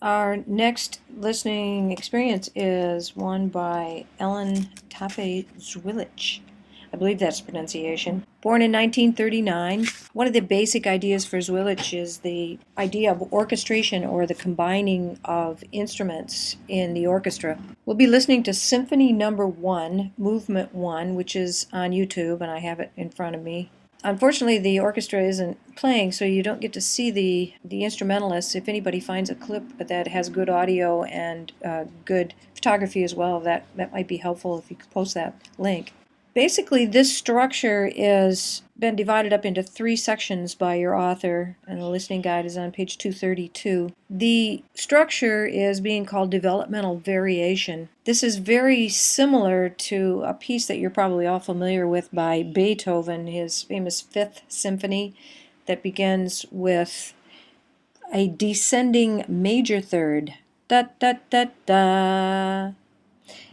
Our next listening experience is one by Taaffe Zwilich. I believe that's the pronunciation. Born in 1939, one of the basic ideas for Zwilich is the idea of orchestration, or the combining of instruments in the orchestra. We'll be listening to Symphony Number 1, Movement 1, which is on YouTube, and I have it in front of me. Unfortunately, the orchestra isn't playing, so you don't get to see the instrumentalists. If anybody finds a clip that has good audio and good photography as well, that might be helpful if you could post that link. Basically, this structure is been divided up into 3 sections by your author, and the listening guide is on page 232. The structure is being called developmental variation. This is very similar to a piece that you're probably all familiar with by Beethoven, his famous Fifth Symphony, that begins with a descending major third. Da da da da.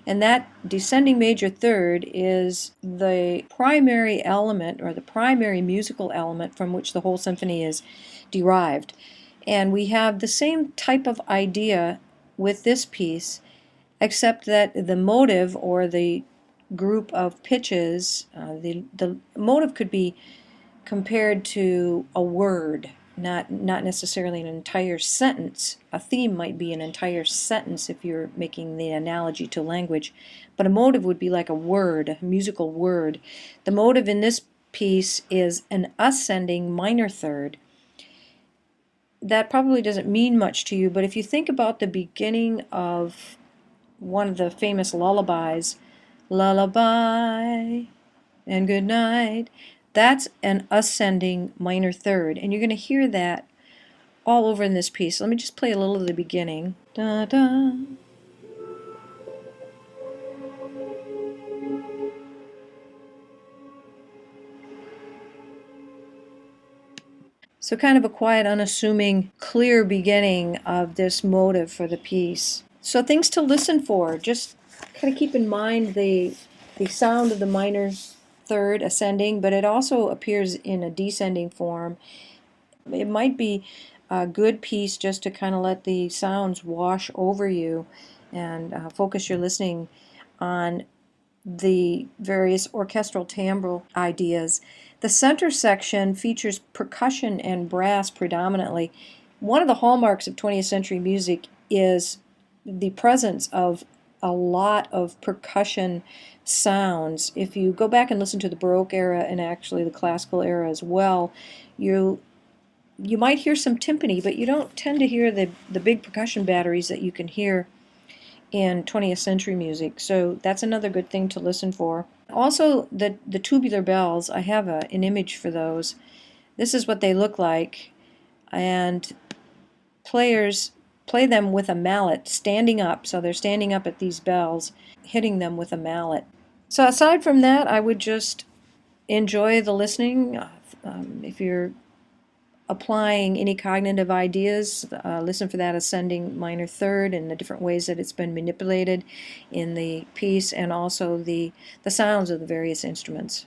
And that descending major third is the primary element, or the primary musical element, from which the whole symphony is derived. And we have the same type of idea with this piece, except that the motive, or the group of pitches, the motive could be compared to a word, not necessarily an entire sentence. A theme might be an entire sentence if you're making the analogy to language, but a motive would be like a word, a musical word. The motive in this piece is an ascending minor third. That probably doesn't mean much to you, but if you think about the beginning of one of the famous lullabies, lullaby and good night, that's an ascending minor third, and you're going to hear that all over in this piece. Let me just play a little of the beginning. Da, da. So kind of a quiet, unassuming, clear beginning of this motive for the piece. So things to listen for. Just kind of keep in mind the sound of the minor third ascending, but it also appears in a descending form. It might be a good piece just to kind of let the sounds wash over you and focus your listening on the various orchestral timbral ideas. The center section features percussion and brass predominantly. One of the hallmarks of 20th century music is the presence of a lot of percussion sounds. If you go back and listen to the Baroque era, and actually the classical era as well, you might hear some timpani, but you don't tend to hear the big percussion batteries that you can hear in 20th century music. So that's another good thing to listen for. Also, the tubular bells, I have an image for those. This is what they look like, and players play them with a mallet, standing up. So they're standing up at these bells, hitting them with a mallet. So aside from that, I would just enjoy the listening. If you're applying any cognitive ideas, listen for that ascending minor third and the different ways that it's been manipulated in the piece, and also the sounds of the various instruments.